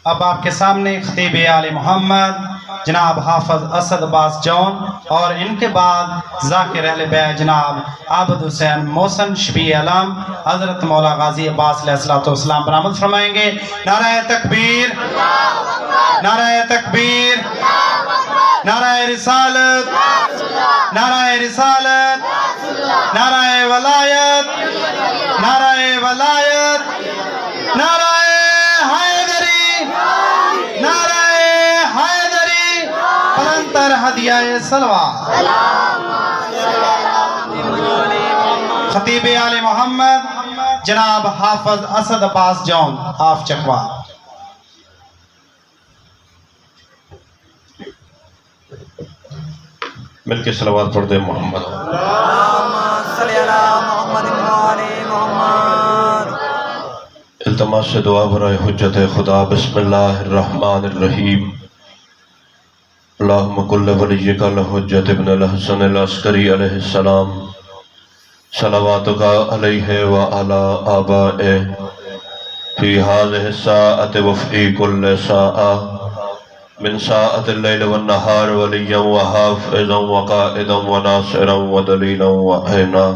اب آپ کے سامنے خطیب آل محمد جناب حافظ اسد عباس جون اور ان کے بعد ذاکر اہل بیت جناب عابد حسین محسن شفیع علم حضرت مولا غازی عباس علیہ السلام برآمد فرمائیں گے۔ نعرہ تکبیر، نعرہ تکبیر، نعرہ رسالت، نعرہ رسالت، نعرہ ولایت، نعرہ ولایت، نعرہ حیدری، نعرہ حیدری، پلنتر ہدیہ صلوات۔ خطیب آل محمد جناب حافظ اسد عباس جون آف چکوا۔ مل کے صلوات پڑھ دے محمد۔ اللہم صلی علی محمد وعلی محمد۔ التماس دعا برائے حجت خدا۔ بسم اللہ الرحمن الرحیم۔ اللہم کل ولیک الحجت ابن الحسن العسکری علیہ السلام، صلواتک علیہ وعلی آبائہ فی هذه الساعة وفی کل ساعة من ساعة اللیل والنہار ولیا وحافظا وقائدا وناصرا ودلیلا وعینا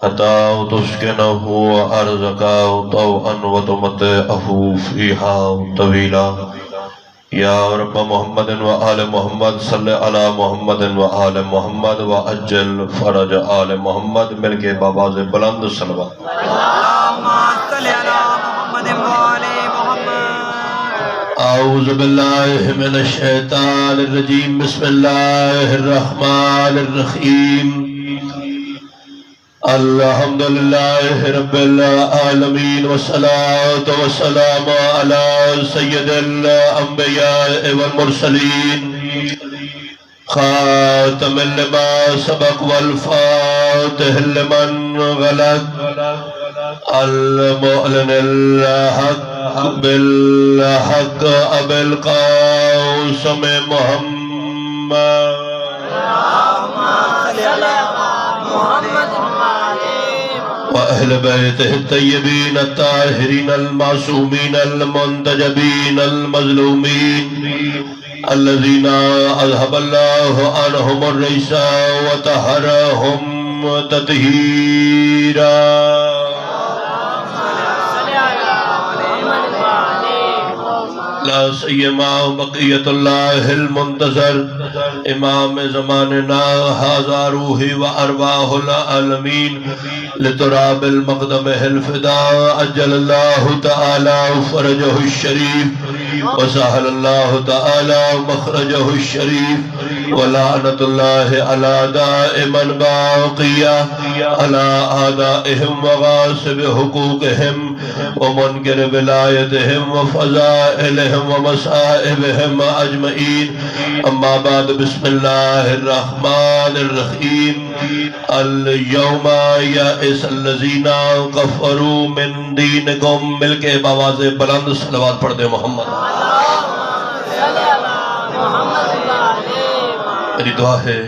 حتی تسکنہ وارزقہ طوعا وتمتعہ فیہا طویلا۔ یا رب محمد وآل محمد صلی علی محمد وآل محمد وعجل فرج آل محمد۔ مل کے باباز بلند صلوات۔ اللہم صلی علی محمد وعلی محمد۔ اعوذ باللہ من الشیطان الرجیم۔ بسم اللہ الرحمن الرحیم۔ الحمدللہ رب العالمین والصلاة والسلام علی سید الانبیاء والمرسلین خاتم لما سبق والفاتح لمن غلق المعلن الحق بالحق ابو القاسم محمد وأهل بيته الطيبين الطاهرين المعصومين المنتجبين المظلومين الذين أذهب الله عنهم الرجس وطهرهم تطهيرا۔ لا سیما بقیت اللہ المنتظر امام زماننا ھذا روحی و ارواح العالمین لتراب المقدم الفداء عجل اللہ تعالی فرجہ الشریف وسہل اللہ تعالی مخرجہ الشریف ولعنت اللہ علی دائما باقیہ علی آدائہم وغاصب حقوقہم ومنکر ولایتہم وفضائلہم ومصائبہم اجمعین۔ اما بعد، بسم اللہ الرحمن الرحیم۔ اليوم یائس الذین کفروا من دینکم۔ مل کے بآواز بلند صلوات پڑھ دے محمد۔ میری دعا ہے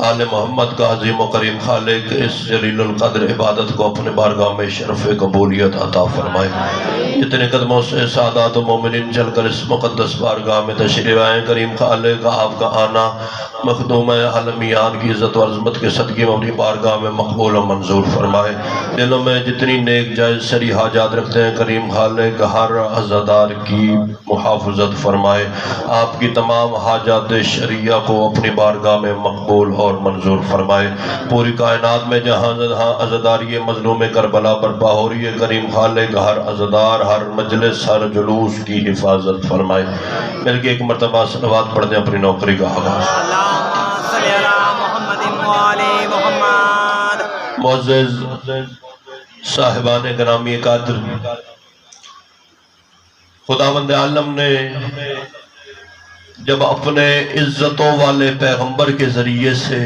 آل محمد کا عظیم و کریم خالق اس جلیل القدر عبادت کو اپنے بارگاہ میں شرف قبولیت عطا فرمائے۔ جتنے قدموں سے سادات و مومنین چل کر اس مقدس بارگاہ میں تشریف آئیں، کریم خالق آپ کا آنا مخدوم عالمیان کی عزت و عظمت کے صدقے میں اپنی بارگاہ میں مقبول و منظور فرمائے۔ دلوں میں جتنی نیک جائز سری حاجات رکھتے ہیں، کریم خالق ہر عزادار کی محافظت فرمائے۔ آپ کی تمام حاجات شریعہ کو اپنی بارگاہ میں مقبول اور منظور فرمائے۔ پوری کائنات میں جہاں عزاداری مظلوم کربلا برپا ہو رہی ہے، کریم خالق ہر عزادار، ہر مجلس، ہر جلوس کی حفاظت فرمائے۔ مل کے ایک مرتبہ صلوات پڑھ دیں اپنی نوکری کا آغاز۔ معزز صاحبان گرامی قدر، خداوند عالم نے جب اپنے عزتوں والے پیغمبر کے ذریعے سے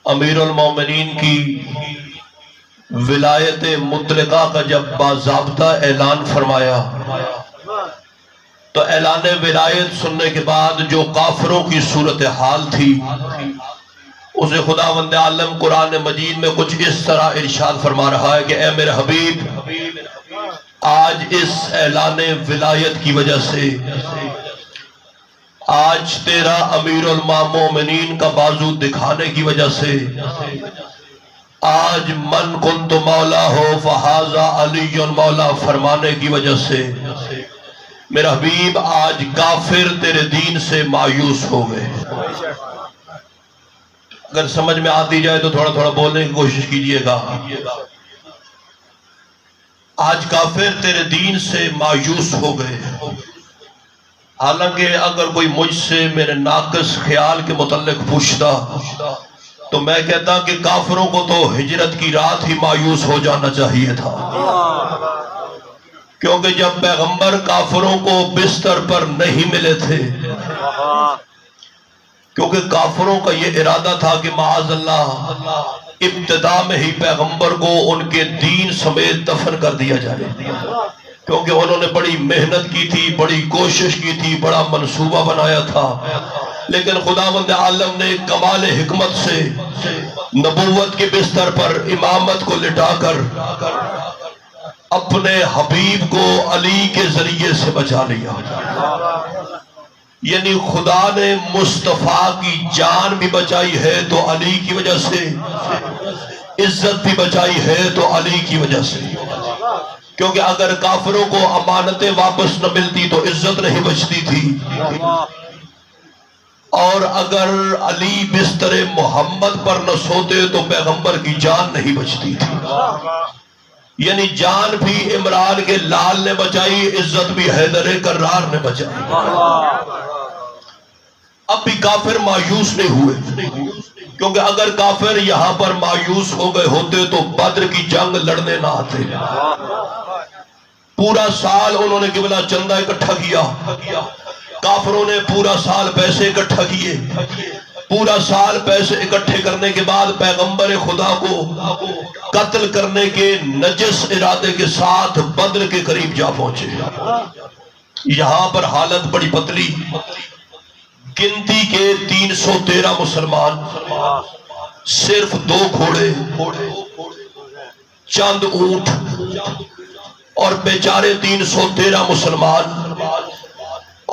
امیر المومنین کی ولایت مطلقہ کا جب باضابطہ اعلان فرمایا، تو اعلان ولایت سننے کے بعد جو کافروں کی صورتحال تھی، اسے خداوند عالم قرآن مجید میں کچھ اس طرح ارشاد فرما رہا ہے کہ اے میرے حبیب، آج اس اعلان ولایت کی وجہ سے، آج تیرا امیر المومنین کا بازو دکھانے کی وجہ سے، آج من کنت مولا ہو فہذا علی مولا فرمانے کی وجہ سے، میرا حبیب آج کافر تیرے دین سے مایوس ہو گئے۔ اگر سمجھ میں آتی جائے تو تھوڑا تھوڑا بولنے کی کوشش کیجئے گا۔ آج کافر تیرے دین سے مایوس ہو گئے۔ حالانکہ اگر کوئی مجھ سے میرے ناقص خیال کے متعلق پوچھتا تو میں کہتا کہ کافروں کو تو ہجرت کی رات ہی مایوس ہو جانا چاہیے تھا، کیونکہ جب پیغمبر کافروں کو بستر پر نہیں ملے تھے، کیونکہ کافروں کا یہ ارادہ تھا کہ معاذ اللہ ابتدا میں ہی پیغمبر کو ان کے دین سمیت دفن کر دیا جائے، کیونکہ انہوں نے بڑی محنت کی تھی، بڑی کوشش کی تھی، بڑا منصوبہ بنایا تھا، لیکن خداوند عالم نے کمال حکمت سے نبوت کے بستر پر امامت کو لٹا کر اپنے حبیب کو علی کے ذریعے سے بچا لیا۔ یعنی خدا نے مصطفیٰ کی جان بھی بچائی ہے تو علی کی وجہ سے، عزت بھی بچائی ہے تو علی کی وجہ سے، کیونکہ اگر کافروں کو امانتیں واپس نہ ملتی تو عزت نہیں بچتی تھی، اور اگر علی بستر محمد پر نہ سوتے تو پیغمبر کی جان نہیں بچتی تھی۔ یعنی جان بھی عمران کے لال نے بچائی، عزت بھی حیدر کرار نے بچائی۔ اب بھی کافر مایوس نہیں ہوئے، کیونکہ اگر کافر یہاں پر مایوس ہو گئے ہوتے تو بدر کی جنگ لڑنے نہ آتے۔ پورا سال انہوں نے قبلہ چندہ اکٹھا کیا، کافروں نے پورا سال پیسے اکٹھا کیے، پورا سال پیسے اکٹھے کرنے کے بعد پیغمبر خدا کو قتل کرنے کے نجس ارادے کے ساتھ بدر کے قریب جا پہنچے۔ یہاں پر حالت بڑی پتلی، گنتی کے 313 مسلمان، صرف 2 گھوڑے، چند اونٹ، اور بیچارے 313 مسلمان،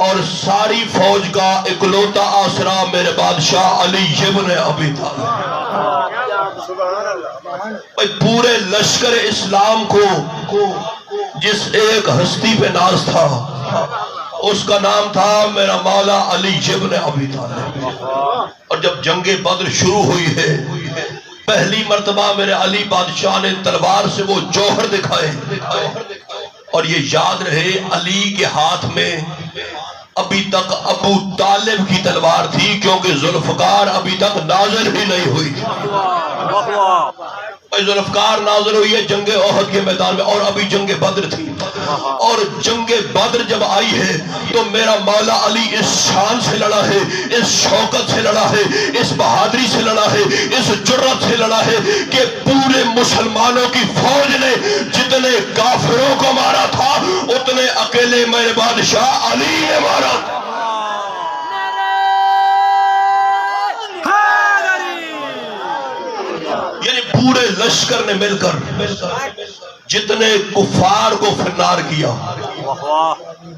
اور ساری فوج کا اکلوتا آسرا میرے بادشاہ علی ابن ابی طالب۔ پورے لشکر اسلام کو جس ایک ہستی پہ ناز تھا، اس کا نام تھا میرا مولا علی ابن ابی طالب۔ اور جب جنگ بدر شروع ہوئی ہے، پہلی مرتبہ میرے علی بادشاہ نے تلوار سے وہ جوہر دکھائے، اور یہ یاد رہے علی کے ہاتھ میں ابھی تک ابو طالب کی تلوار تھی، کیونکہ ذوالفقار ابھی تک نازل ہی نہیں ہوئی تھی۔ ذوالفقار نازل ہوئی ہے جنگ احد کے میدان میں، اور ابھی جنگ بدر تھی، اور جنگ بدر جب آئی ہے تو میرا مولا علی اس شان سے لڑا ہے، اس شوکت سے لڑا ہے، اس بہادری سے لڑا ہے، اس جرأت سے لڑا ہے کہ پورے مسلمانوں کی فوج نے جتنے کافروں کو مارا تھا اتنے اکیلے میرے بادشاہ علی نے مارا تھا۔ یعنی پورے لشکر نے مل کر جتنے کفار کو فرار کیا،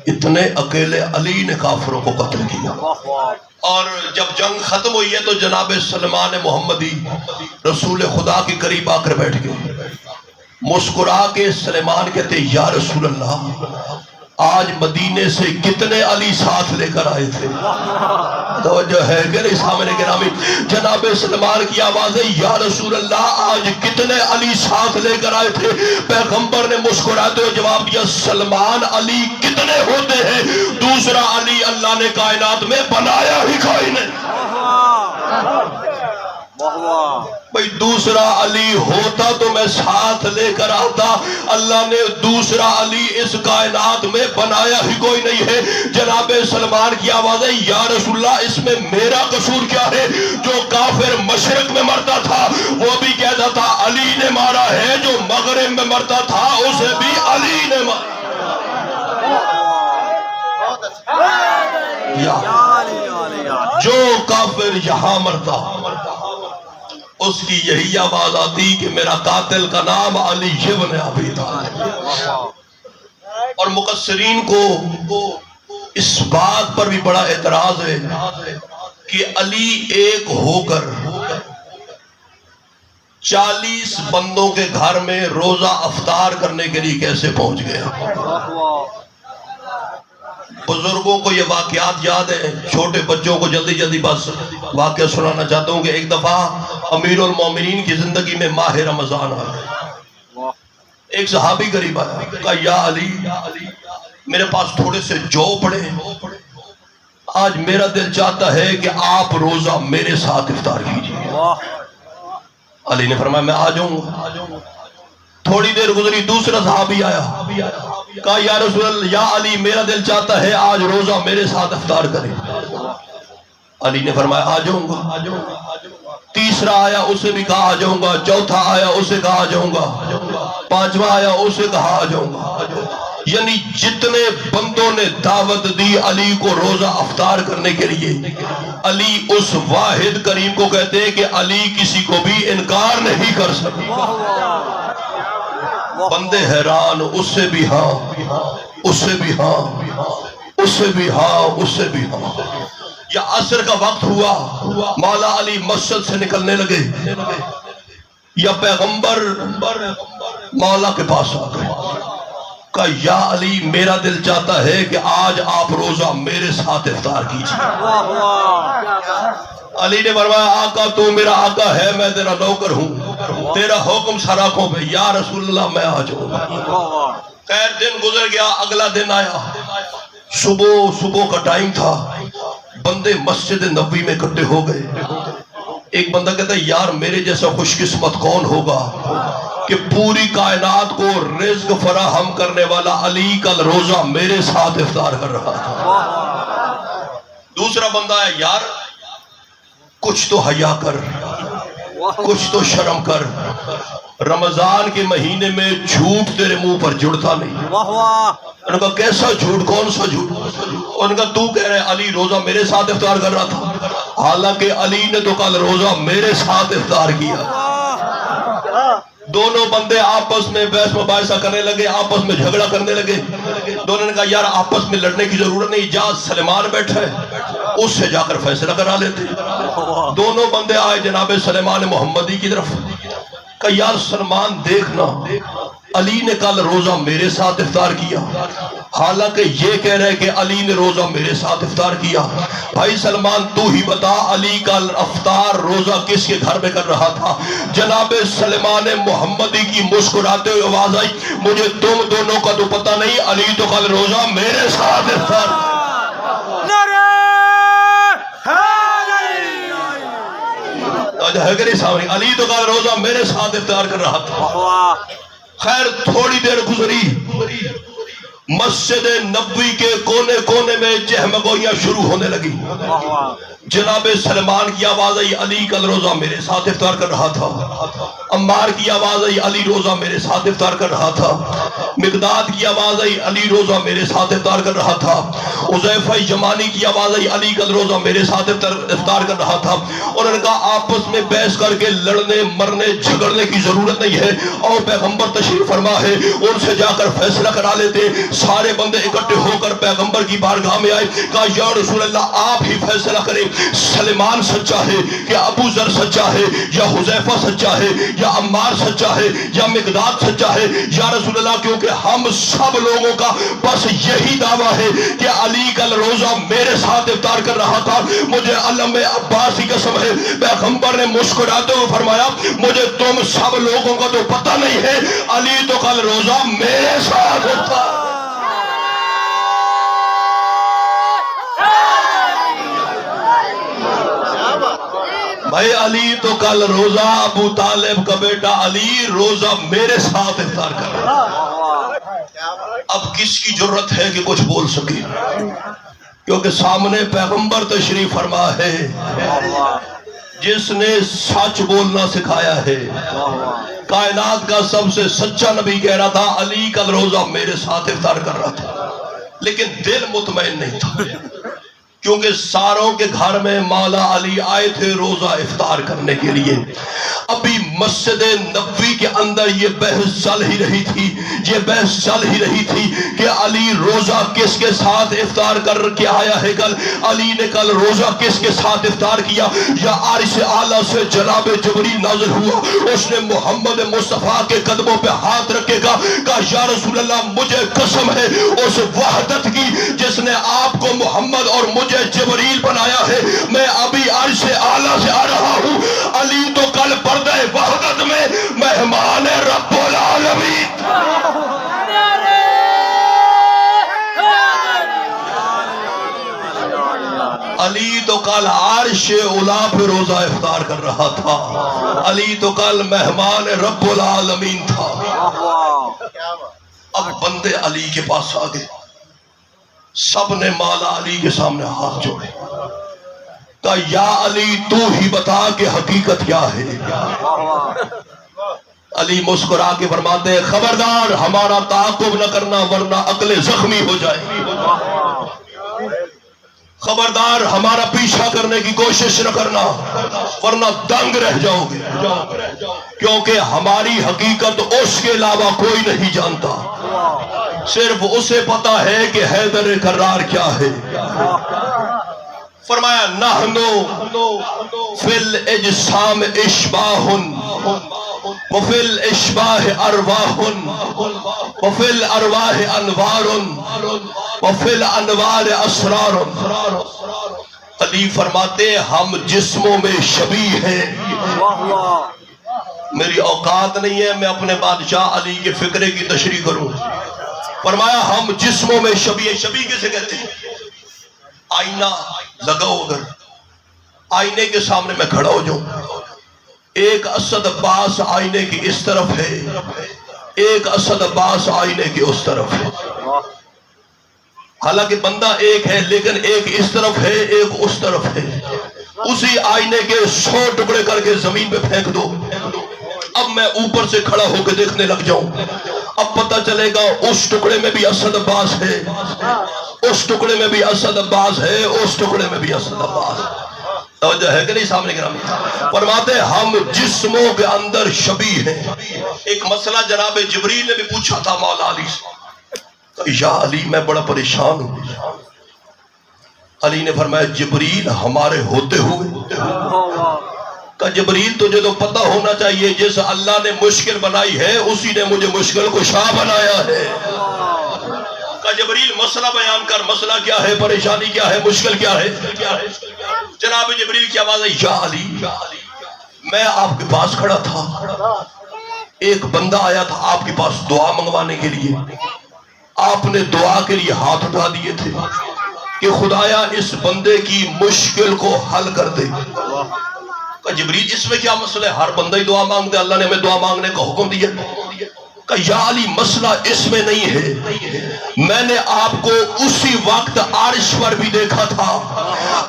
اتنے اکیلے علی نے کافروں کو قتل کیا۔ اور جب جنگ ختم ہوئی ہے تو جناب سلمان محمدی رسول خدا کے قریب آ کر بیٹھ گئے، مسکرا کے سلیمان کہتے یا رسول اللہ، آج مدینے سے کتنے علی ساتھ لے کر آئے تھے؟ توجہ ہے کہ نہیں سامنے گرامی؟ جناب سلمان کی آواز ہے یا رسول اللہ، آج کتنے علی ساتھ لے کر آئے تھے؟ پیغمبر نے مسکراتے ہوئے جواب دیا، سلمان علی کتنے ہوتے ہیں، دوسرا علی اللہ نے کائنات میں بنایا ہی کوئی نہیں۔ بھئی دوسرا علی ہوتا تو میں ساتھ لے کر آتا، اللہ نے دوسرا علی اس کائنات میں بنایا ہی کوئی نہیں ہے۔ جناب سلمان کی آواز ہے یا رسول اللہ، اس میں میرا قصور کیا ہے؟ جو کافر مشرق میں مرتا تھا وہ بھی کہتا تھا علی نے مارا ہے، جو مغرب میں مرتا تھا اسے بھی علی نے مارا۔ جو کافر یہاں مرتا اس کی یہی آواز آتی کہ میرا قاتل کا نام علی ابن ابی طالب۔ اور مقصرین کو اس بات پر بھی بڑا اعتراض ہے کہ علی ایک ہو کر 40 بندوں کے گھر میں روزہ افطار کرنے کے لیے کیسے پہنچ گیا۔ بزرگوں کو یہ واقعات یاد ہیں، چھوٹے بچوں کو جلدی جلدی بس واقعہ سنانا چاہتا ہوں کہ ایک دفعہ امیر المومنین کی زندگی میں ماہ رمضان آیا۔ ایک صحابی قریب آیا، کہا یا علی میرے پاس تھوڑے سے جو پڑے، آج میرا دل چاہتا ہے کہ آپ روزہ میرے ساتھ افطار کیجیے۔ علی نے فرمایا میں آ جاؤں گا۔ تھوڑی دیر گزری، دوسرا صحابی آیا، کہا یا رسول اللہ، یا علی میرا دل چاہتا ہے آج روزہ میرے ساتھ افطار کریں۔ علی نے فرمایا آ جاؤں گا۔ تیسرا آیا، اسے بھی کہا آ جاؤں گا۔ چوتھا آیا، اسے کہا آ جاؤں گا۔ پانچواں آیا، اسے کہا آ جاؤں گا۔ یعنی جتنے بندوں نے دعوت دی علی کو روزہ افطار کرنے کے لیے، علی اس واحد کریم کو کہتے ہیں کہ علی کسی کو بھی انکار نہیں کر سکتا۔ بندے حیران، اس سے بھی ہاں، اس سے بھی ہاں، اس سے بھی ہاں، اس سے بھی ہاں۔ یا عصر کا وقت ہوا، مولا علی مسجد سے نکلنے لگے، یا پیغمبر مولا کے پاس آ گئے، کہا یا علی میرا دل چاہتا ہے کہ آج آپ روزہ میرے ساتھ افطار کیجیے۔ علی نے فرمایا آقا تو میرا آقا ہے، میں تیرا نوکر ہوں، تیرا حکم سراخوں پہ، یا رسول اللہ میں آ جاؤں گا۔ خیر دن گزر گیا، اگلا دن آیا، صبح کا ٹائم تھا، بندے مسجد نبوی میں اکٹھے ہو گئے۔ ایک بندہ کہتا ہے یار میرے جیسا خوش قسمت کون ہوگا کہ پوری کائنات کو رزق فراہم کرنے والا علی کل روزہ میرے ساتھ افطار کر رہا تھا۔ دوسرا بندہ ہے یار کچھ تو حیا کر، کچھ تو شرم کر، رمضان کے مہینے میں جھوٹ تیرے منہ پر جڑتا نہیں۔ ان کا کیسا جھوٹ، کون سا جھوٹ؟ ان کا تو کہہ رہے علی روزہ میرے ساتھ افطار کر رہا تھا، حالانکہ علی نے تو کل روزہ میرے ساتھ افطار کیا۔ دونوں بندے آپس میں بحث مباحثہ کرنے لگے، آپس میں جھگڑا کرنے لگے۔ دونوں نے کہا یار آپس میں لڑنے کی ضرورت نہیں، جا سلیمان بیٹھا ہے اس سے جا کر فیصلہ کرا لیتے۔ دونوں بندے آئے جناب سلیمان محمدی کی طرف، کہا یار سلمان دیکھنا علی نے کل روزہ میرے ساتھ افطار کیا، حالانکہ یہ کہہ رہے کہ علی نے روزہ میرے ساتھ افطار کیا۔ بھائی سلمان تو ہی بتا علی کل افطار روزہ کس کے گھر میں کر رہا تھا؟ جناب سلیمان محمدی کی مسکراتے ہوئے آواز آئی مجھے تم دونوں کا تو پتہ نہیں، علی تو کل روزہ میرے ساتھ افطار۔ علی تو کل روزہ میرے ساتھ افطار کر رہا تھا۔ خیر تھوڑی دیر گزری، مسجد نبوی کے کونے کونے میں چہمگوئیاں شروع ہونے لگی۔ جناب سلمان کی آواز آئی علی کل روزہ میرے ساتھ افطار کر رہا تھا۔ عمار کی آواز آئی علی روزہ میرے ساتھ افطار کر رہا تھا۔ مقداد کی آواز آئی علی روزہ میرے ساتھ افطار کر رہا تھا۔ حذیفہ یمانی کی آواز آئی علی کل روزہ میرے ساتھ افطار کر رہا تھا۔ اور ان کا آپس میں بحث کر کے لڑنے مرنے جھگڑنے کی ضرورت نہیں ہے، اور پیغمبر تشریف فرما ہے ان سے جا کر فیصلہ کرا لیتے۔ سارے بندے اکٹھے ہو کر پیغمبر کی بارگاہ میں آئے، کہا یا رسول اللہ آپ ہی فیصلہ کریں، سلمان سچا ہے کہ ابو ذر سچا ہے، یا حذیفہ سچا ہے، یا عمار سچا ہے، یا مقداد سچا ہے؟ یا رسول اللہ کیونکہ ہم سب لوگوں کا بس یہی دعویٰ ہے کہ علی کل روزہ میرے ساتھ افطار کر رہا تھا۔ مجھے علم عباس کی قسم ہے، پیغمبر نے مسکراتے ہوئے فرمایا مجھے تم سب لوگوں کا تو پتہ نہیں ہے، علی تو کل روزہ میرے ساتھ افطار۔ بھائی علی تو کل روزہ، ابو طالب کا بیٹا علی روزہ میرے ساتھ افطار کر رہا ہے۔ اب کس کی جرت ہے کہ کچھ بول سکے؟ کیونکہ سامنے پیغمبر تشریف فرما ہے جس نے سچ بولنا سکھایا ہے۔ کائنات کا سب سے سچا نبی کہہ رہا تھا علی کل روزہ میرے ساتھ افطار کر رہا تھا، لیکن دل مطمئن نہیں تھا۔ کیونکہ ساروں کے گھر میں مولا علی آئے تھے روزہ افطار کرنے کے لیے. ابھی مسجد نبوی کے اندر یہ بحث چل ہی رہی تھی کہ علی روزہ کس کے ساتھ افطار کر کے آیا ہے کل. علی نے کل روزہ کس کے ساتھ افطار کیا؟ یا عرش اعلیٰ سے جناب جبریل نازل ہوا، اس نے محمد مصطفیٰ کے قدموں پہ ہاتھ رکھے گا، کہا یا رسول اللہ مجھے قسم ہے اس وحدت کی جس نے آپ کو محمد اور مجھے جبریل بنایا ہے، میں ابھی عرش اعلیٰ سے آ رہا ہوں. علی تو کل پردہ وحدت میں مہمان رب العالمین. علی تو کل عرش اولا پہ روزہ افطار کر رہا تھا. علی تو کل مہمان رب العالمین تھا. اب بندے علی کے پاس آ گئے، سب نے مولا علی کے سامنے ہاتھ جوڑے، کہا یا علی تو ہی بتا کہ حقیقت کیا ہے. علی مسکرا کے فرماتے ہیں خبردار ہمارا تعاقب نہ کرنا ورنہ عقل زخمی ہو جائے. خبردار ہمارا پیچھا کرنے کی کوشش نہ کرنا ورنہ دنگ رہ جاؤ گے، کیونکہ ہماری حقیقت اس کے علاوہ کوئی نہیں جانتا، صرف اسے پتا ہے کہ حیدر کرار کیا ہے. فرمایا نحنو فی الاجسام اشباہ وفی الاشباہ ارواح وفی الارواح انوار وفی الانوار اسرار. علی فرماتے ہم جسموں میں شبیہ ہیں. میری اوقات نہیں ہے میں اپنے بادشاہ علی کے فکرے کی تشریح کروں. فرمایا ہم جسموں میں شبیہ. شبیہ کسے کہتے ہیں؟ آئینہ لگاؤ، اگر آئینے کے سامنے میں کھڑا ہو جاؤں، ایک اسد عباس آئینے کی اس طرف ہے، ایک اسد عباس آئینے کی اس طرف ہے. حالانکہ بندہ ایک ہے لیکن ایک اس طرف ہے ایک اس طرف ہے. اسی آئینے کے 100 ٹکڑے کر کے زمین پہ پھینک دو، اب میں اوپر سے کھڑا ہو کے دیکھنے لگ جاؤں، اب پتہ چلے گا اس ٹکڑے میں بھی اسد عباس ہے، اس ٹکڑے میں بھی اسد عباس ہے، اس ٹکڑے میں بھی اسد عباس. توجہ ہے کہ نہیں سامنے گرامی؟ فرماتے ہم جسموں کے اندر شبیہ ہیں. ایک مسئلہ جناب جبریل نے بھی پوچھا تھا مولا علی سے، یا علی میں بڑا پریشان ہوں. علی نے فرمایا جبریل ہمارے ہوتے ہوئے؟ کہ جبریل تجھے تو پتہ ہونا چاہیے جس اللہ نے مشکل بنائی ہے اسی نے مجھے مشکل کو شاہ بنایا ہے. کہ جبریل مسئلہ بیان کر، مسئلہ کیا ہے، پریشانی کیا ہے، مشکل کیا ہے. جناب جبریل کی آواز ہے یا علی میں آپ کے پاس کھڑا تھا، ایک بندہ آیا تھا آپ کے پاس دعا منگوانے کے لیے، آپ نے دعا کے لیے ہاتھ اٹھا دیے تھے کہ خدایا اس بندے کی مشکل کو حل کر دے. کہ جبریل اس میں کیا مسئلہ ہے، ہر بندہ ہی دعا مانگتے، اللہ نے ہمیں دعا مانگنے کا حکم دیا. کہ یا علی مسئلہ اس میں نہیں ہے، میں نے آپ کو اسی وقت عرش پر بھی دیکھا تھا،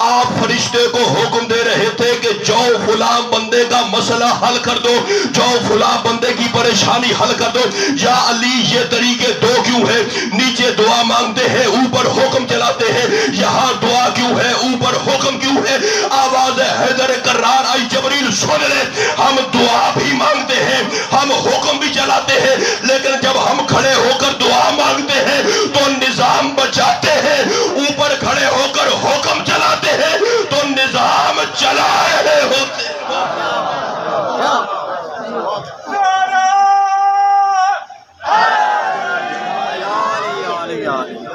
آپ فرشتے کو حکم دے رہے تھے کہ جاؤ فلاں بندے کا مسئلہ حل کر دو، جاؤ فلاں بندے کی پریشانی حل کر دو. یا علی یہ طریقے دو کیوں ہے؟ نیچے دعا مانگتے ہیں اوپر حکم چلاتے ہیں، یہاں دعا کیوں ہے اوپر حکم کیوں ہے؟ آواز حیدر کرار آئی جبریل سن لے، ہم دعا بھی مانگتے ہیں ہم حکم بھی چلاتے ہیں، لیکن جب ہم کھڑے ہو کر دعا مانگتے ہیں تو نظام بچاتے ہیں، اوپر کھڑے ہو کر حکم چلاتے ہیں تو نظام چلا رہے ہوتے ہیں.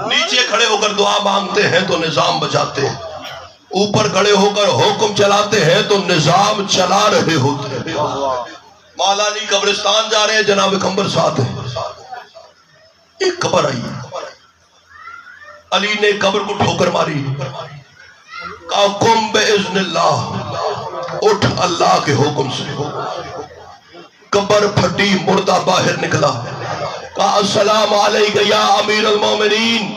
نیچے کھڑے ہو کر دعا مانگتے ہیں تو نظام بچاتے ہیں، اوپر کھڑے ہو کر حکم چلاتے ہیں تو نظام چلا رہے ہوتے ہیں. مولا علی قبرستان جا رہے ہیں، جناب کمبر ساتھ ہیں، ایک قبر آئی، علی نے قبر کو ٹھوکر ماری، کہا قم باذن اللہ، اٹھ اللہ کے حکم سے. قبر پھٹی، مردہ باہر نکلا، کہا السلام علیکہ یا امیر المومنین.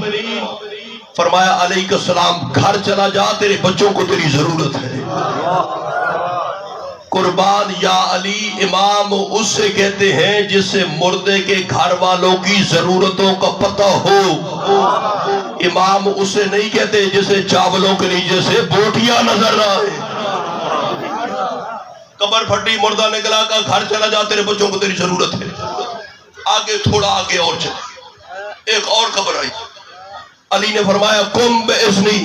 فرمایا علیکہ السلام، گھر چلا جا، تیرے بچوں کو تیری ضرورت ہے. قربان یا علی امام اس سے کہتے ہیں جس سے مردے کے گھر والوں کی ضرورتوں کا پتہ ہو. امام اسے نہیں کہتے جسے چاولوں کے نیچے سے بوٹیاں نظر نہ آئے. قبر پھٹی، مردہ نکلا، کہا گھر چلا جا، تیرے بچوں کو تیری ضرورت ہے. آگے تھوڑا آگے اور چلے، ایک اور قبر آئی. علی نے فرمایا قم باذنی،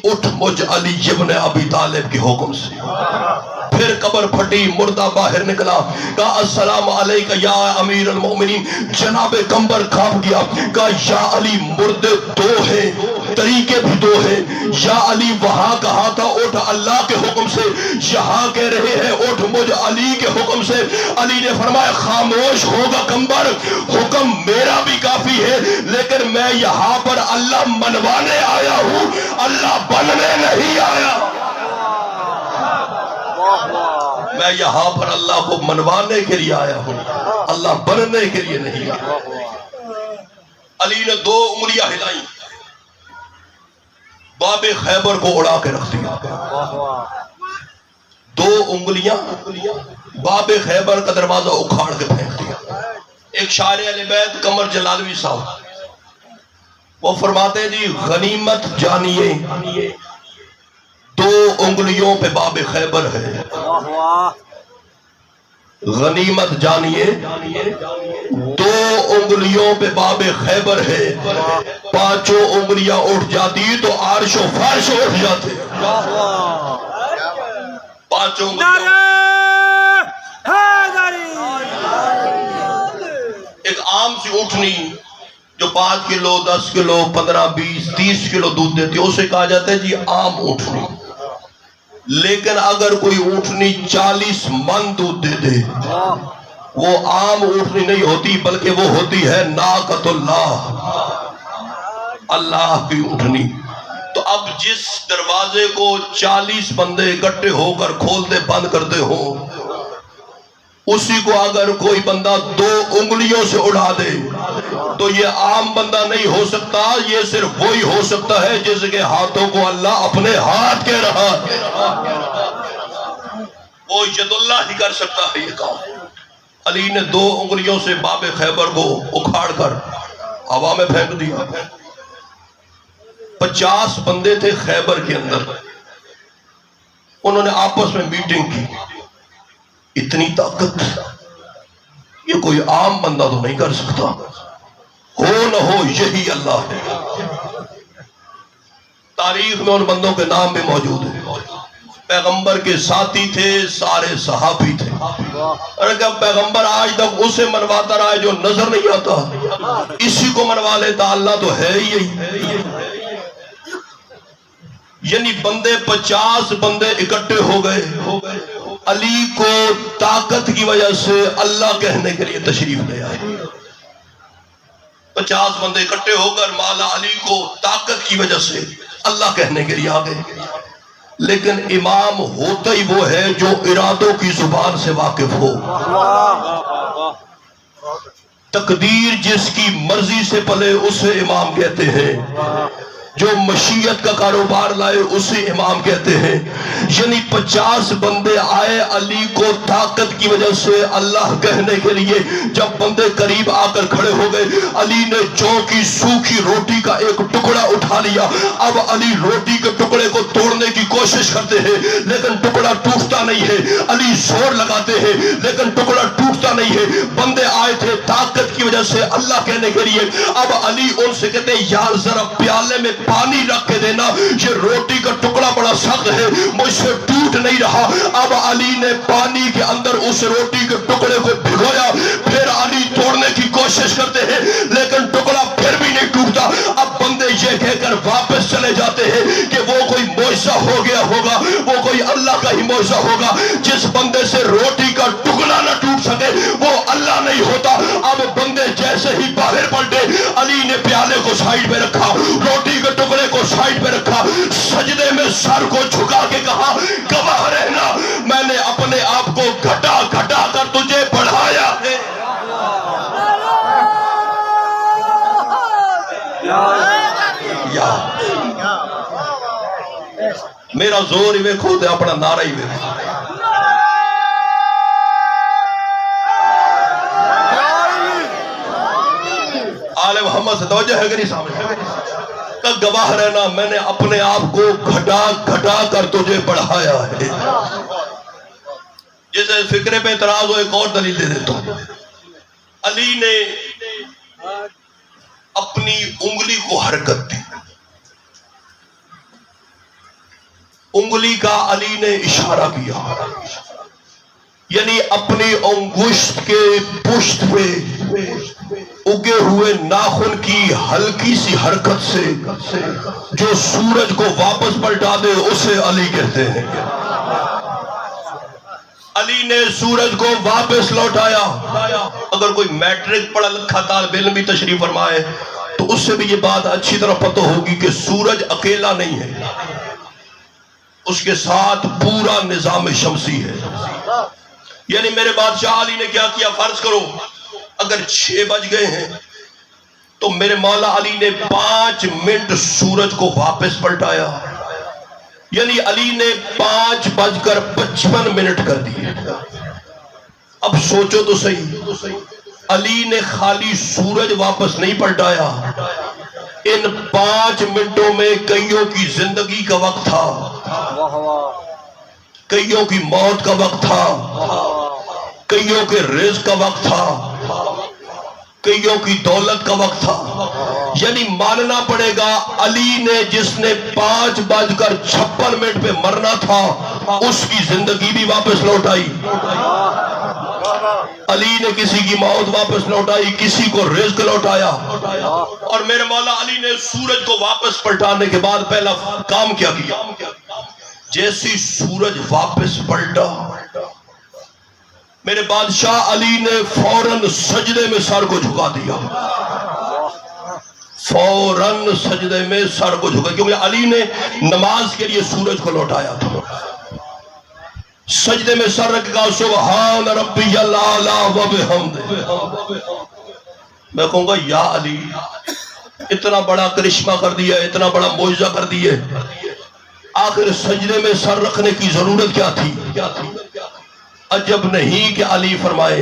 اٹھ مجھ علی ابن ابی طالب کے حکم سے. پھر قبر پھٹی، مردہ باہر نکلا، کہا السلام علیکہ یا امیر المؤمنین. جناب قمبر کھانپ گیا، کہا یا علی مردے دو ہیں، طریقے بھی دو ہیں. یا علی وہاں کہا تھا اٹھ اللہ کے حکم سے، یہاں کہہ رہے ہیں اٹھ مجھ علی کے حکم سے. علی نے فرمایا خاموش ہوگا قمبر، حکم میرا بھی کافی ہے، لیکن میں یہاں پر اللہ منوانے آیا ہوں، اللہ بننے نہیں آیا. میں یہاں پر اللہ کو منوانے کے لیے آیا ہوں، اللہ بننے کے لیے نہیں آیا. علی نے 2 انگلیاں ہلائیں، باب خیبر کو اڑا کے رکھ دیا. 2 انگلیاں باب خیبر کا دروازہ اکھاڑ کے پھینک دیا. ایک شاعر اہل بیت قمر جلالوی صاحب وہ فرماتے ہیں جی غنیمت جانیے 2 انگلیوں پہ باب خیبر ہے. غنیمت جانیے 2 انگلیوں پہ باب خیبر ہے. 5 انگلیاں اٹھ جاتی تو عرش و فرش اٹھ جاتے. 5 انگلیاں ایک عام سی اٹھنی جو 5 کلو 10 کلو 15 20 30 کلو دودھ دیتی ہے اسے کہا جاتا ہے جی عام اٹھنی. لیکن اگر کوئی اونٹنی 40 من دودھ دے دے وہ عام اونٹنی نہیں ہوتی بلکہ وہ ہوتی ہے ناقۃ اللہ، اللہ کی اونٹنی. تو اب جس دروازے کو 40 بندے اکٹھے ہو کر کھولتے بند کرتے ہوں اسی کو اگر کوئی بندہ 2 انگلیوں سے اڑا دے تو یہ عام بندہ نہیں ہو سکتا، یہ صرف وہی ہو سکتا ہے جس کے ہاتھوں کو اللہ اپنے ہاتھ کہہ رہا ہے. وہ ید اللہ ہی کر سکتا ہے یہ کام. علی نے 2 انگلیوں سے باب خیبر کو اکھاڑ کر ہوا میں پھینک دیا. 50 بندے تھے خیبر کے اندر، انہوں نے آپس میں میٹنگ کی. اتنی طاقت یہ کوئی عام بندہ تو نہیں کر سکتا، ہو نہ ہو یہی اللہ ہے. تاریخ میں ان بندوں کے نام بھی موجود ہیں. پیغمبر کے ساتھی تھے، سارے صحابی تھے. اور کہ پیغمبر آج تک اسے منواتا رہا ہے جو نظر نہیں آتا، اسی کو منوا لیتا، اللہ تو ہے ہی یہی. یعنی بندے 50 بندے اکٹھے ہو گئے. علی کو طاقت کی وجہ سے اللہ کہنے کے لیے تشریف لے آئے. 50 بندے اکٹھے ہو کر مولا علی کو طاقت کی وجہ سے اللہ کہنے کے لیے آ گئے. لیکن امام ہوتا ہی وہ ہے جو ارادوں کی زبان سے واقف ہو. تقدیر جس کی مرضی سے پلے اسے امام کہتے ہیں، جو مشیت کا کاروبار لائے اسے امام کہتے ہیں. یعنی 50 بندے آئے علی کو طاقت کی وجہ سے اللہ کہنے کے لیے. جب بندے قریب آ کر کھڑے ہو گئے علی نے جو کی سوکھی روٹی کا ایک ٹکڑا اٹھا لیا. اب علی روٹی کے ٹکڑے کو توڑنے کی کوشش کرتے ہیں لیکن ٹکڑا ٹوٹتا نہیں ہے. علی زور لگاتے ہیں لیکن ٹکڑا ٹوٹتا نہیں ہے. بندے آئے تھے طاقت کی وجہ سے اللہ کہنے کے لیے. اب علی ان سے کہتے ہیں یار ذرا پیالے میں پانی رکھ کے دینا، یہ روٹی کا ٹکڑا بڑا سخت ہے مجھ سے ٹوٹ نہیں رہا. اب علی نے پانی کے اندر اس روٹی کے ٹکڑے کو بھگویا. پھر علی توڑنے کی کوشش کرتے ہیں لیکن ٹکڑا پھر بھی نہیں ٹوٹتا. اب بندے یہ کہہ کر واپس چلے جاتے ہیں کہ وہ کوئی معجزہ ہو گیا ہوگا، وہ کوئی اللہ کا ہی معجزہ ہوگا. جس بندے سے روٹی کا ٹکڑا نہ ٹوٹ سکے وہ اللہ نہیں ہوتا. اب بندے جیسے ہی باہر پلٹے علی نے پیالے کو سائیڈ پہ رکھا، روٹی کے ٹکڑے کو سائیڈ پہ رکھا، سجدے میں سر کو جھکا کے کہا گواہ رہنا میں نے اپنے آپ کو گھٹا گھٹا کر تجھے بڑھایا ہے. میرا زور ہی ویکھو تے اپنا نعرہ ہی ویکھو. آل محمد سے توجہ ہے کہ نہیں سامنے؟ کا گواہ رہنا میں نے اپنے آپ کو گھٹا گھٹا کر تجھے بڑھایا ہے. جیسے فکرے پہ اعتراض ہو ایک اور دلیل دے دیتا ہوں. علی نے اپنی انگلی کو حرکت دی. انگلی کا علی نے اشارہ کیا، یعنی اپنی انگشت کے پشت پہ اگے ہوئے ناخن کی ہلکی سی حرکت سے جو سورج کو واپس پلٹا دے اسے علی کہتے ہیں. علی نے سورج کو واپس لوٹایا. اگر کوئی میٹرک پڑھا لکھا طالب علم بھی تشریف فرمائے تو اس سے بھی یہ بات اچھی طرح پتہ ہوگی کہ سورج اکیلا نہیں ہے، اس کے ساتھ پورا نظام شمسی ہے. یعنی میرے بادشاہ علی نے کیا کیا؟ فرض کرو اگر 6 بج گئے ہیں تو میرے مولا علی نے 5 منٹ سورج کو واپس پلٹایا. یعنی علی نے 5:55 کر دیے. اب سوچو تو صحیح، علی نے خالی سورج واپس نہیں پلٹایا، ان 5 منٹوں میں کئیوں کی زندگی کا وقت تھا، کئیوں کی موت کا وقت تھا، کئیوں کے رزق کا وقت تھا، کئیوں کی دولت کا وقت تھا. یعنی ماننا پڑے گا علی نے جس نے 5:56 پہ مرنا تھا اس کی زندگی بھی واپس لوٹائی. علی نے کسی کی موت واپس لوٹائی، کسی کو رزق لوٹایا. اور میرے مولا علی نے سورج کو واپس پلٹانے کے بعد پہلا کام کیا کیا؟ جیسی سورج واپس پلٹا میرے بادشاہ علی نے فوراً سجدے میں سر کو جھکا دیا. فوراً سجدے میں سر کو جھکا، کیونکہ علی نے نماز کے لیے سورج کو لوٹایا تھا. سجدے میں سر رکھ کہا سبحان ربی الاعلی و بحمدہ. میں کہوں گا یا علی اتنا بڑا کرشمہ کر دیا، اتنا بڑا معجزہ کر دیے، آخر سجدے میں سر رکھنے کی ضرورت کیا تھی؟ عجب نہیں کہ علی فرمائے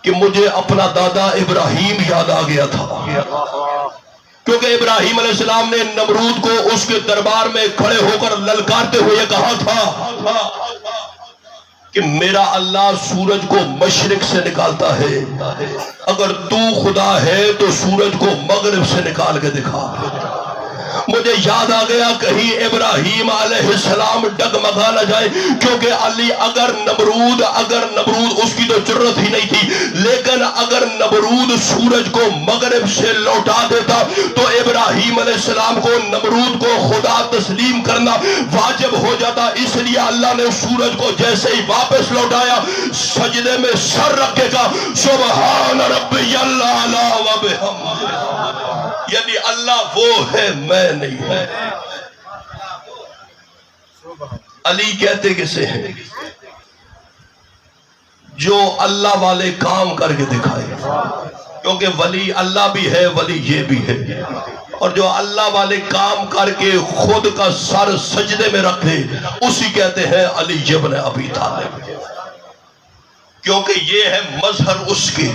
کہ مجھے اپنا دادا ابراہیم یاد آ گیا تھا، کیونکہ ابراہیم علیہ السلام نے نمرود کو اس کے دربار میں کھڑے ہو کر للکارتے ہوئے کہا تھا کہ میرا اللہ سورج کو مشرق سے نکالتا ہے، اگر تو خدا ہے تو سورج کو مغرب سے نکال کے دکھا. مجھے یاد آ گیا کہیں ابراہیم علیہ السلام ڈگمگا نہ جائے، کیونکہ علی اگر نمرود اس کی تو جرت ہی نہیں تھی، لیکن اگر نمرود سورج کو مغرب سے لوٹا دیتا تو ابراہیم علیہ السلام کو نمرود کو خدا تسلیم کرنا واجب ہو جاتا. اس لیے اللہ نے سورج کو جیسے ہی واپس لوٹایا سجدے میں سر رکھ کے کہا سبحان ربی الاعلی و بحمدہ. یعنی اللہ وہ ہے، میں نہیں. علی کہتے کسے ہیں؟ جو اللہ والے کام کر کے دکھائے، کیونکہ ولی اللہ بھی ہے، ولی یہ بھی ہے. اور جو اللہ والے کام کر کے خود کا سر سجدے میں رکھ دے اسی کہتے ہیں علی ابن ابی طالب، کیونکہ یہ ہے مظہر اس کے،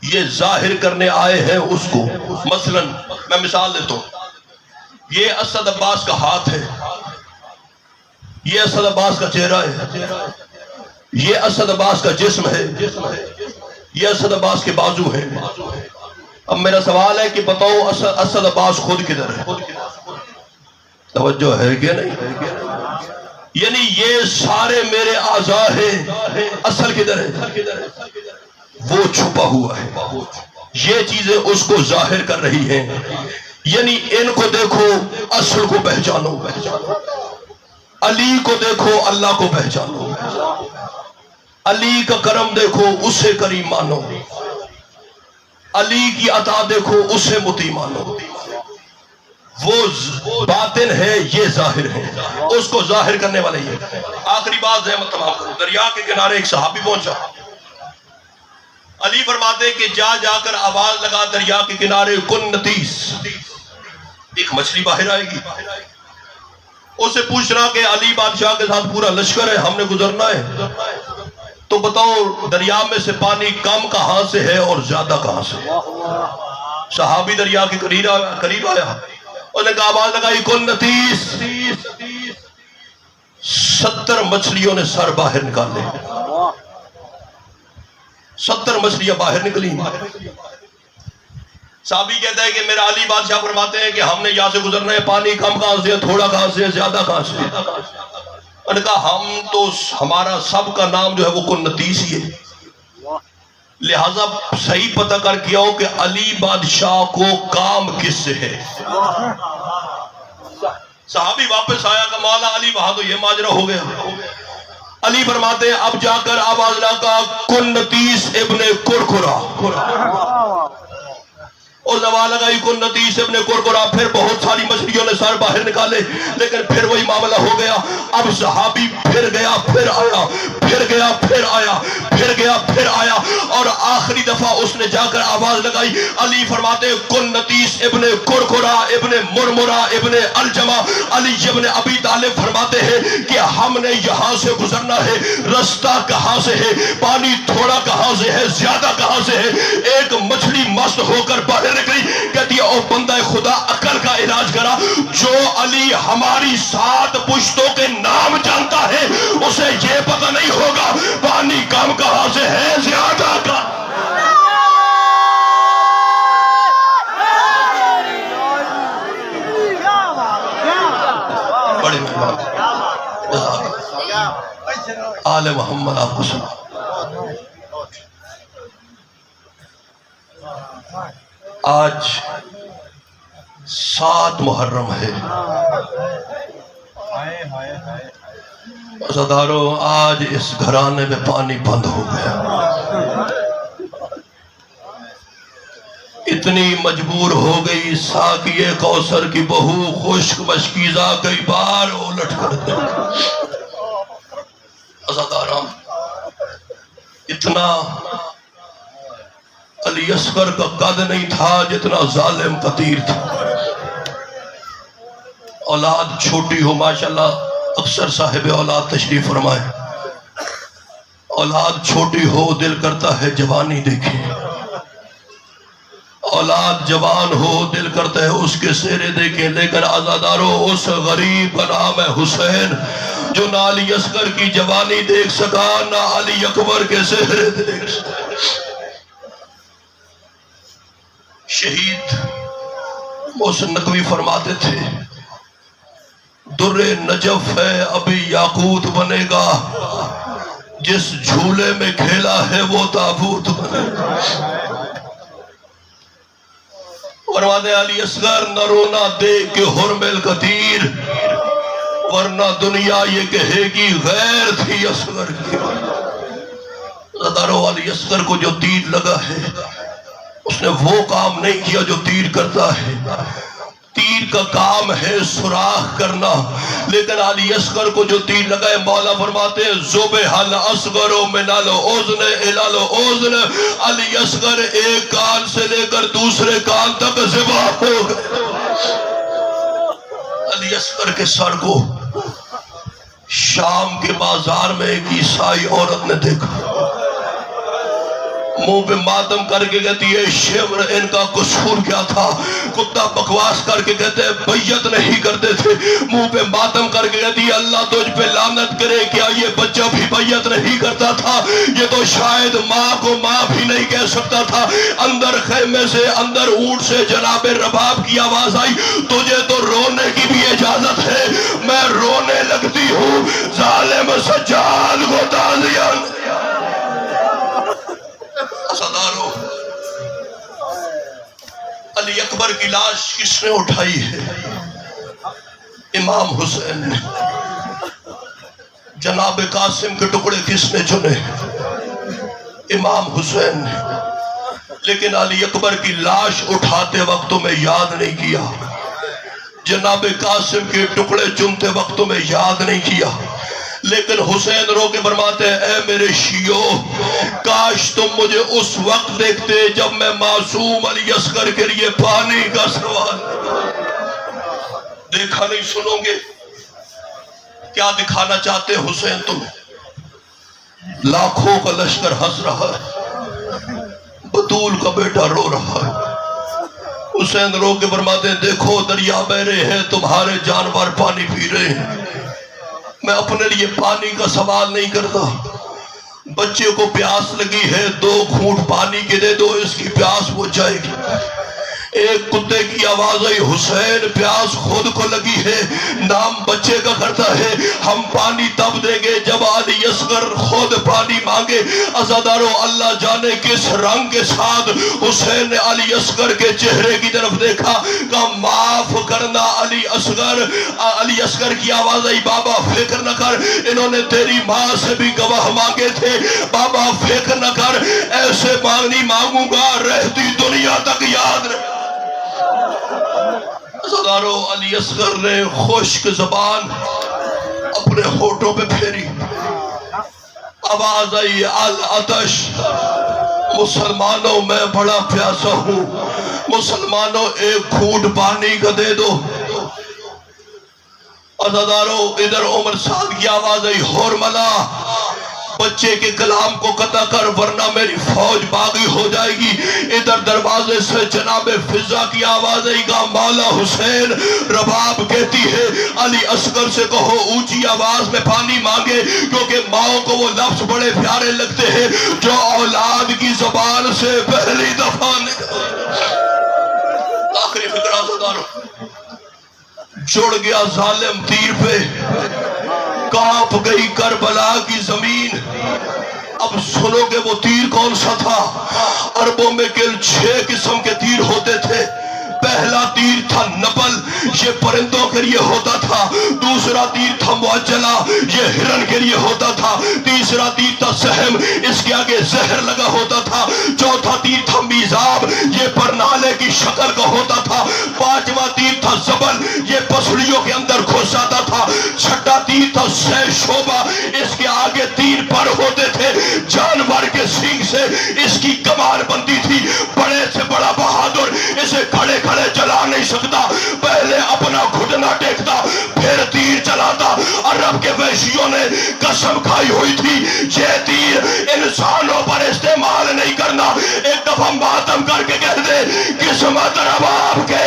یہ ظاہر کرنے آئے ہیں اس کو. مثلا میں مثال دیتا ہوں، یہ اسد عباس کا ہاتھ ہے، یہ اسد عباس کا چہرہ ہے، یہ اسد عباس کا جسم ہے، یہ اسد عباس کے بازو ہیں. اب میرا سوال ہے کہ بتاؤ اسد عباس خود کدھر ہے؟ توجہ ہے کہ نہیں؟ یعنی یہ سارے میرے اعضاء ہیں، اصل کدھر ہے؟ وہ چھپا ہوا ہے. یہ چیزیں اس کو ظاہر کر رہی ہیں. یعنی ان کو دیکھو اصل کو پہچانو، علی کو دیکھو اللہ کو پہچانو، علی کا کرم دیکھو اسے کریم مانو، علی کی عطا دیکھو اسے مطیع مانو. وہ باطن ہے، یہ ظاہر ہے، اس کو ظاہر کرنے والے یہ. آخری بات زحمت تمام کرو. دریا کے کنارے ایک صحابی پہنچا. علی فرماتے کہ جا کر آواز لگا دریا کے کنارے کن نتیس، ایک مچھلی باہر آئے گی. اسے پوچھنا کہ علی بادشاہ کے ساتھ پورا لشکر ہے، ہم نے گزرنا ہے، تو بتاؤ دریا میں سے پانی کم کہاں سے ہے اور زیادہ کہاں سے؟ صحابی دریا کے قریب آیا، انہوں نے کہا آواز لگائی کن 70 مچھلیوں نے سر باہر نکالے، 70 مچھلیاں باہر نکلی۔ صحابی کہتا ہے کہ میرا علی بادشاہ فرماتے ہیں کہ ہم نے یہاں سے گزرنا ہے، پانی کم کہاں سے، تھوڑا کہاں سے، زیادہ کہاں سے؟ انہوں نے کہا ہم تو ہمارا سب کا نام جو ہے وہ کنتیس ہی ہے، لہٰذا صحیح پتہ کر کے آؤ کہ علی بادشاہ کو کام کس سے ہے۔ صحابی واپس آیا کہ مولا علی وہاں تو یہ ماجرا ہو گیا۔ علی فرماتے ہیں اب جا کر آواز لگا کنتیس ابن کرکرا، اور زوال لگائی کنتیس ابن کرکرا، پھر بہت ساری مچھلیوں نے سر باہر نکالے، لیکن پھر وہی معاملہ ہو گیا۔ اب صحابی پھر گیا پھر آیا، پھر گیا پھر آیا، پھر گیا پھر آیا، اور آخری دفعہ اس نے جا کر آواز لگائی۔ علی فرماتے کنتیس ابن کرکرا ابن مرمرا ابن الجمہ، علی ابن ابی طالب فرماتے ہیں کہ ہم نے یہاں سے گزرنا ہے، رستہ کہاں سے ہے، پانی تھوڑا کہاں سے ہے، زیادہ کہاں سے ہے۔ ایک مچھلی مست ہو کر باہر نکلی، کہتی ہے او بندہ خدا عقل کا علاج کرا، جو علی ہماری 7 پشتوں کے نام جانتا ہے اسے یہ پتہ نہیں ہوگا پانی کم کہاں سے ہے، زیادہ کا۔ بڑی مہربانی آل محمد آپ کو سنا۔ آج 7 محرم ہے، عزادارو آج اس گھرانے میں پانی بند ہو گیا، اتنی مجبور ہو گئی ساقیہ کوثر کی بہو خشک مشکیزہ کئی بار الٹ کر دے۔ عزاداران اتنا علی اصغر کا قد نہیں تھا جتنا ظالم قتیر تھا۔ اولاد چھوٹی ہو، ماشاءاللہ اکثر صاحب اولاد تشریف فرمائے، اولاد چھوٹی ہو دل کرتا ہے جوانی دیکھیں، اولاد جوان ہو دل کرتا ہے اس کے سہرے دیکھیں، لیکن عزادارو اس غریب کا نام ہے حسین جو نہ علی اصغر کی جوانی دیکھ سکا نہ علی اکبر کے سہرے دیکھ سکا۔ شہید محسن نقوی فرماتے تھے در نجف ہے ابھی یاقوت بنے گا، جس جھولے میں کھیلا ہے وہ تابوت بنے گا۔ فرماتے علی اصغر نہ رونا دیکھ کے حرمل قدیر، ورنہ دنیا یہ کہے گی غیر تھی اصغر کی۔ زدارو علی اصغر کو جو تیر لگا ہے اس نے وہ کام نہیں کیا جو تیر کرتا ہے، تیر کا کام ہے سوراخ کرنا، لیکن علی اصغر کو جو تیر لگا ہے مولا فرماتے ہیں ذبح الاصغر من الاذن الى الاذن، علی اصغر ایک کان سے لے کر دوسرے کان تک ذبح ہو گئے۔ علی اصغر کے سر کو شام کے بازار میں ایک عیسائی عورت نے دیکھا، منہ پہ ماتم کر کے کہتی ہے شمر ان کا قصور کیا تھا؟ کتا بکواس کر کے کہتے ہیں بیعت نہیں کرتے تھے، منہ پہ ماتم کر کے کہتی ہے اللہ تجھ پہ لعنت کرے، کیا یہ بچہ بھی بیعت نہیں کرتا تھا؟ یہ تو شاید ماں کو ماں بھی نہیں کہہ سکتا تھا۔ اندر خیمے سے اندر اونٹ سے جناب رباب کی آواز آئی تجھے تو رونے کی بھی اجازت ہے، میں رونے لگتی ہوں ظالم سجاد کو تعزیت۔ عزادارو علی اکبر کی لاش کس نے اٹھائی ہے؟ امام حسین نے۔ جناب قاسم کے ٹکڑے کس نے چنے؟ امام حسین نے۔ لیکن علی اکبر کی لاش اٹھاتے وقت میں یاد نہیں کیا، جناب قاسم کے ٹکڑے چنتے وقت میں یاد نہیں کیا، لیکن حسین رو کے فرماتے ہیں اے میرے شیعو کاش تم مجھے اس وقت دیکھتے جب میں معصوم علی اصغر کے لیے پانی کا سوال دیکھا نہیں۔ سنو گے کیا دکھانا چاہتے حسین تم؟ لاکھوں کا لشکر ہنس رہا ہے، بطول کا بیٹا رو رہا ہے، حسین رو کے فرماتے ہیں دیکھو دریا بہ رہے ہیں تمہارے جانور پانی پی رہے ہیں، میں اپنے لیے پانی کا سوال نہیں کرتا، بچے کو پیاس لگی ہے 2 گھونٹ پانی کے دے دو اس کی پیاس بجھ جائے گی۔ ایک کتے کی آواز آئی حسین پیاس خود کو لگی ہے، نام بچے کا کرتا ہے، ہم پانی تب دیں گے جب علی اصغر خود پانی مانگے۔ عزادارو اللہ جانے کس رنگ کے ساتھ حسین نے علی اصغر کے چہرے کی طرف دیکھا، کہا معاف کرنا علی اصغر۔ علی اصغر کی آواز آئی بابا فکر نہ کر، انہوں نے تیری ماں سے بھی گواہ مانگے تھے، بابا فکر نہ کر، ایسے نہیں مانگوں گا رہتی دنیا تک یاد رہے۔ عزادارو علی اصغر نے خشک زبان اپنے ہونٹوں پہ پھیری، آواز آئی العطش، مسلمانوں میں بڑا پیاسا ہوں، مسلمانوں ایک گھونٹ پانی کا دے دو۔ عزادارو ادھر عمر سعد کی آواز آئی حرملا بچے کے کلام کو قطع کر ورنہ میری فوج باغی ہو جائے گی۔ ادھر دروازے سے جناب فضا کی آواز آئی گا مولا حسین رباب کہتی ہے علی اصغر سے کہو اونچی آواز میں پانی مانگے، کیونکہ ماں کو وہ لفظ بڑے پیارے لگتے ہیں جو اولاد کی زبان سے پہلی دفعہ آخری فکرہ عزادارو جڑ گیا ظالم تیر پہ، کانپ گئی کربلا کی زمین۔ اب سنو گے وہ تیر کون سا تھا؟ عربوں میں کل 6 قسم کے تیر ہوتے تھے۔ پہلا تیر تھا نبل، یہ پرندوں کے لیے ہوتا تھا۔ دوسرا تیر تھا معجلہ، یہ ہرن کے لیے ہوتا تھا۔ تیسرا تیر تھا سہم، اس کے آگے زہر لگا ہوتا تھا۔ چوتھا تیر تھا میزاب، یہ پرنالے کی شکل کا ہوتا تھا۔ پانچواں تیر تھا زبل، یہ پسلیوں کے اندر گھس آتا تھا۔ چھٹا تیر تھا سہ شعبہ، اس کے آگے 3 پر ہوتے تھے۔ جانور کے سینگ سے اس کی کمار بنتی تھی۔ بڑے سے بڑا بہادر اسے کھڑے کھڑے چلا نہیں سکتا، پہلے اپنا گھٹنا ٹیکتا پھر تیر چلاتا۔ عرب کے وحشیوں نے قسم کھائی ہوئی تھی یہ تیر انسانوں پر استعمال نہیں کرنا۔ ایک دفعہ ماتم کر کے کہہ دے قسمت رباب کے